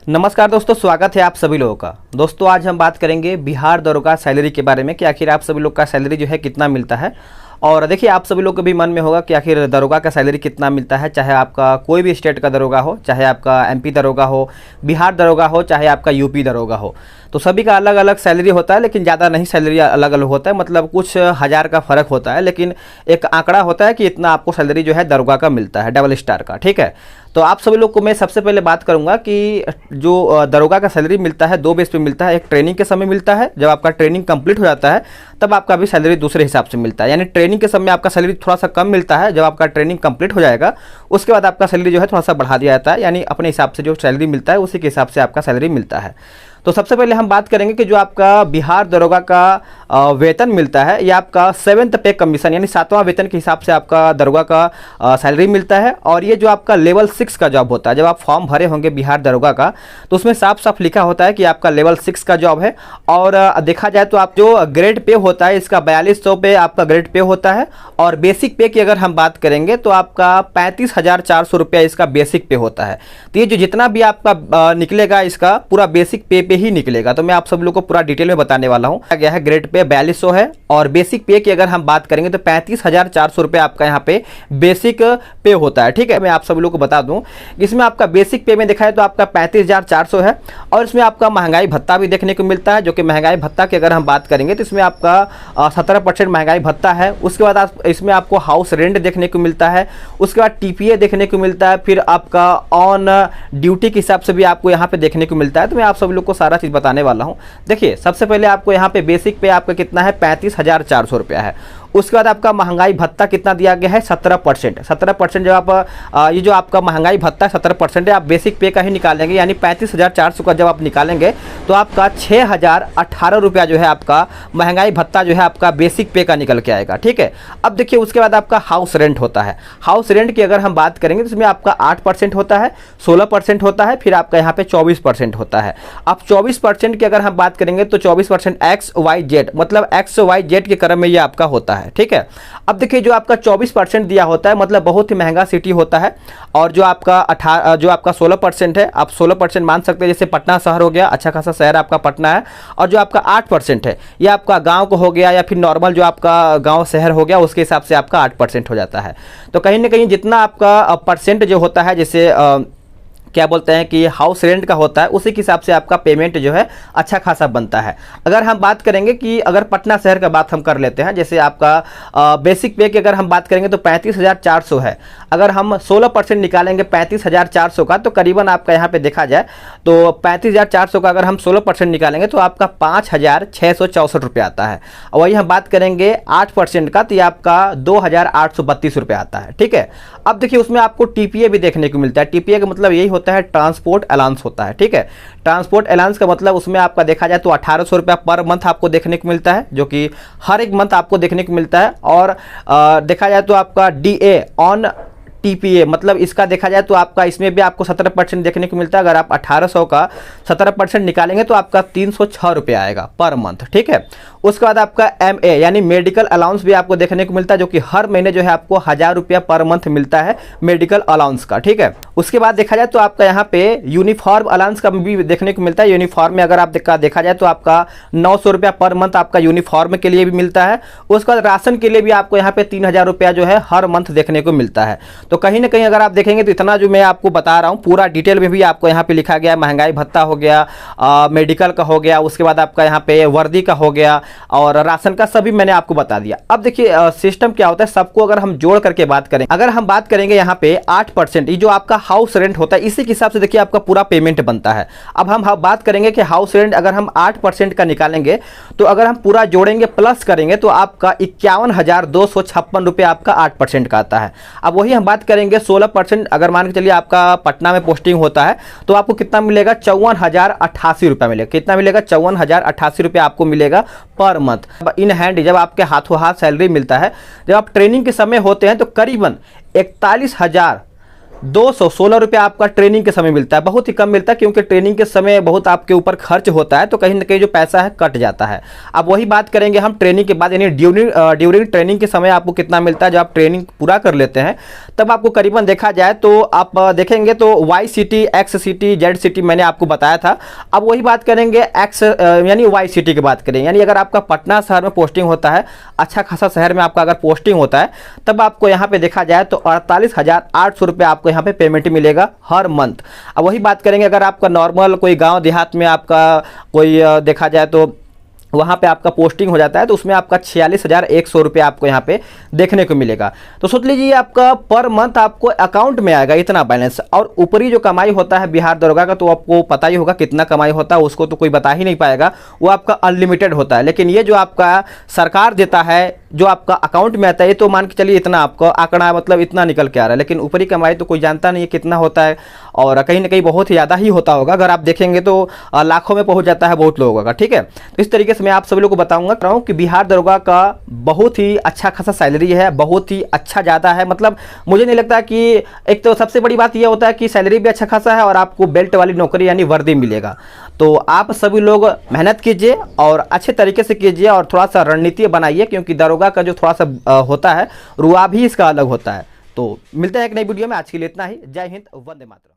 नमस्कार दोस्तों, स्वागत है आप सभी लोगों का। दोस्तों आज हम बात करेंगे बिहार दरोगा सैलरी के बारे में कि आखिर आप सभी लोग का सैलरी जो है कितना मिलता है। और देखिए, आप सभी लोग को भी मन में होगा कि आखिर दरोगा का सैलरी कितना मिलता है, चाहे आपका कोई भी स्टेट का दरोगा हो, चाहे आपका एमपी दरोगा हो, बिहार दरोगा हो, चाहे आपका यूपी दरोगा हो। तो सभी का अलग अलग सैलरी होता है, लेकिन ज़्यादा नहीं सैलरी अलग अलग होता है, मतलब कुछ हज़ार का फ़र्क होता है, लेकिन एक आंकड़ा होता है कि इतना आपको सैलरी जो है दरोगा का मिलता है, डबल स्टार का। ठीक है, तो आप सभी लोग को मैं सबसे पहले बात करूंगा कि जो दरोगा का सैलरी मिलता है दो बेस पे मिलता है। एक ट्रेनिंग के समय मिलता है, जब आपका ट्रेनिंग कंप्लीट हो जाता है तब आपका भी सैलरी दूसरे हिसाब से मिलता है। यानी ट्रेनिंग के समय आपका सैलरी थोड़ा सा कम मिलता है, जब आपका ट्रेनिंग कंप्लीट हो जाएगा उसके बाद आपका सैलरी जो है थोड़ा सा बढ़ा दिया जाता है, यानी अपने हिसाब से जो सैलरी मिलता है उसी के हिसाब से आपका सैलरी मिलता है। तो सबसे पहले हम बात करेंगे कि जो आपका बिहार दरोगा का वेतन मिलता है, यह आपका 7th पे कमीशन यानी 7वां वेतन के हिसाब से आपका दरोगा का सैलरी मिलता है। और ये जो आपका लेवल 6 का जॉब होता है, जब आप फॉर्म भरे होंगे बिहार दरोगा का तो उसमें साफ साफ लिखा होता है कि आपका लेवल 6 का जॉब है। और देखा जाए तो आप जो ग्रेड पे होता है इसका 4200 पे आपका ग्रेड पे होता है। और बेसिक पे की अगर हम बात करेंगे तो आपका 35,400 रुपया इसका बेसिक पे होता है। तो ये जो जितना भी आपका निकलेगा इसका पूरा बेसिक पे ही निकलेगा। तो मैं आप सब लोग को पूरा डिटेल में बताने वाला हूं। गया है ग्रेड पे 4200 है और बेसिक पे की अगर हम बात करेंगे तो 35,400 रुपए आपका यहाँ पे बेसिक पे होता है। ठीक है, मैं आप सब लोग को बता दूं, इसमें आपका बेसिक पे में देखा है तो आपका 35,400 है। और इसमें आपका महंगाई भत्ता भी देखने को मिलता है, जो कि महंगाई भत्ता की अगर हम बात करेंगे तो इसमें आपका 17% महंगाई भत्ता है। उसके बाद इसमें आपको हाउस रेंट देखने को मिलता है, उसके बाद टीपीए देखने को मिलता है, फिर आपका ऑन ड्यूटी के हिसाब से भी आपको यहाँ पे देखने को मिलता है। तो मैं आप सब लोग को सारा चीज बताने वाला हूं। देखिए, सबसे पहले आपको यहाँ पे बेसिक पे आपका कितना है, 35,400 रुपया है। उसके बाद आपका महंगाई भत्ता कितना दिया गया है, 17%। 17% जब आप ये जो आपका महंगाई भत्ता 17% है, आप बेसिक पे का ही निकालेंगे, यानी 35,400 का जब आप निकालेंगे तो आपका 6,018 रुपया जो है आपका महंगाई भत्ता जो है आपका बेसिक पे का निकल के आएगा। ठीक है, अब देखिए उसके बाद आपका हाउस रेंट होता है। हाउस रेंट की अगर हम बात करेंगे तो इसमें आपका 8% होता है, 16% होता है, फिर आपका यहाँ पे 24% होता है। अब 24% की अगर हम बात करेंगे तो 24% XYZ, मतलब XYZ के क्रम में ये आपका होता है। ठीक है, अब देखिए जो आपका 24% दिया होता है मतलब बहुत ही महंगा सिटी होता है। और जो आपका 16% है, आप 16% मान सकते हैं, जैसे पटना शहर हो गया, अच्छा खासा शहर आपका पटना है। और जो आपका 8% है ये आपका गांव को हो गया, या फिर नॉर्मल जो आपका गांव शहर हो गया उसके हिसाब से आपका 8% हो जाता है। तो कहीं ना कहीं जितना आपका परसेंट जो होता है, जैसे क्या बोलते हैं कि हाउस रेंट का होता है, उसी के हिसाब से आपका पेमेंट जो है अच्छा खासा बनता है। अगर हम बात करेंगे कि अगर पटना शहर का बात हम कर लेते हैं, जैसे आपका बेसिक पे की अगर हम बात करेंगे तो 35,400 है। अगर हम 16% निकालेंगे 35,400 का तो करीबन आपका यहाँ पे देखा जाए तो 35,400 का अगर हम 16% निकालेंगे तो आपका 5,664 रुपया आता है। और वही हम बात करेंगे 8% का तो ये आपका 2,832 रुपया आता है। ठीक है, अब देखिए उसमें आपको टीपीए भी देखने को मिलता है। टीपीए का मतलब यही होता है ट्रांसपोर्ट अलाउंस होता है। ठीक है, ट्रांसपोर्ट अलाउंस का मतलब उसमें आपका देखा जाए तो 1,800 रुपया पर मंथ आपको देखने को मिलता है, जो कि हर एक मंथ आपको देखने को मिलता है। और देखा जाए तो आपका डीए ऑन टीपीए, मतलब इसका देखा जाए तो आपका इसमें भी आपको 17% देखने को मिलता है। अगर आप 1,800 का 17% निकालेंगे तो आपका 306 रुपया आएगा पर मंथ। ठीक है, उसके बाद आपका MA यानी मेडिकल अलाउंस भी आपको देखने को मिलता है, जो कि हर महीने जो है आपको 1,000 रुपया पर मंथ मिलता है मेडिकल अलाउंस का। ठीक है, उसके बाद देखा जाए तो आपका यहाँ पे यूनिफॉर्म अलाउंस का भी देखने को मिलता है। यूनिफॉर्म में अगर आप देखा जाए तो आपका 900 रुपया पर मंथ आपका यूनिफॉर्म के लिए भी मिलता है। उसके बाद राशन के लिए भी आपको यहाँ पे 3,000 रुपया जो है हर मंथ देखने को मिलता है। तो कहीं ना कहीं अगर आप देखेंगे तो इतना जो मैं आपको बता रहा हूँ पूरा डिटेल में भी आपको यहाँ पे लिखा गया। महंगाई भत्ता हो गया, मेडिकल का हो गया, उसके बाद आपका यहाँ पे वर्दी का हो गया और राशन का, सभी मैंने आपको बता दिया। अब देखिए सिस्टम क्या होता है, सबको अगर हम जोड़ करके बात करें, अगर हम बात करेंगे यहाँ पे 8% ये जो आपका हाउस रेंट होता है, इसी के हिसाब से देखिए आपका पूरा पेमेंट बनता है। अब हम बात करेंगे कि हाउस रेंट अगर हम 8% का निकालेंगे तो अगर हम पूरा जोड़ेंगे प्लस करेंगे तो आपका 51,256 रुपये आपका 8% का आता है। अब वही हम बात करेंगे 16%, अगर मान के चलिए आपका पटना में पोस्टिंग होता है तो आपको कितना मिलेगा, 54,088 रुपया मिलेगा। कितना मिलेगा, 54,088 रुपया आपको मिलेगा पर मंथ इन हैंड। जब आपके हाथों हाथ सैलरी मिलता है, जब आप ट्रेनिंग के समय होते हैं तो करीबन 41,000 216 रुपये आपका ट्रेनिंग के समय मिलता है। बहुत ही कम मिलता है क्योंकि ट्रेनिंग के समय बहुत आपके ऊपर खर्च होता है, तो कहीं ना कहीं जो पैसा है कट जाता है। अब वही बात करेंगे हम ट्रेनिंग के बाद, यानी ड्यूरिंग ट्रेनिंग के समय आपको कितना मिलता है। जब आप ट्रेनिंग पूरा कर लेते हैं तब आपको करीबन देखा जाए तो आप देखेंगे तो Y city, X city, Z city मैंने आपको बताया था। अब वही बात करेंगे एक्स यानी वाई सिटी की बात करें, यानी अगर आपका पटना शहर में पोस्टिंग होता है, अच्छा खासा शहर में आपका अगर पोस्टिंग होता है, तब आपको यहाँ पे देखा जाए तो 48,800 रुपये आपको यहाँ पे पेमेंट मिलेगा हर मंथ। अब वही बात करेंगे अगर आपका नॉर्मल कोई गांव देहात में आपका कोई देखा जाए तो वहाँ पे आपका पोस्टिंग हो जाता है, तो उसमें आपका 46,100 रुपये आपको यहाँ पे देखने को मिलेगा। तो सोच लीजिए आपका पर मंथ आपको अकाउंट में आएगा इतना बैलेंस। और ऊपरी जो कमाई होता है बिहार दरोगा का, तो आपको पता ही होगा कितना कमाई होता है, उसको तो कोई बता ही नहीं पाएगा, वो आपका अनलिमिटेड होता है। लेकिन ये जो आपका सरकार देता है, जो आपका अकाउंट में आता है, ये तो मान के चलिए इतना आपको आंकड़ा मतलब इतना निकल के आ रहा है, लेकिन ऊपरी कमाई तो कोई जानता नहीं है कितना होता है, और कहीं ना कहीं बहुत ही ज़्यादा ही होता होगा। अगर आप देखेंगे तो लाखों में पहुंच जाता है बहुत लोगों का। ठीक है, तो इस तरीके से मैं आप सभी लोगों को बताऊंगा कि बिहार दरोगा का बहुत ही अच्छा खासा सैलरी है, बहुत ही अच्छा ज़्यादा है। मतलब मुझे नहीं लगता कि, एक तो सबसे बड़ी बात यह होता है कि सैलरी भी अच्छा खासा है और आपको बेल्ट वाली नौकरी यानी वर्दी मिलेगा। तो आप सभी लोग मेहनत कीजिए और अच्छे तरीके से कीजिए और थोड़ा सा रणनीति बनाइए, क्योंकि दरोगा का जो थोड़ा सा होता है रुआब ही इसका अलग होता है। तो मिलते हैं एक नई वीडियो में, आज के लिए इतना ही। जय हिंद, वंदे मातरम।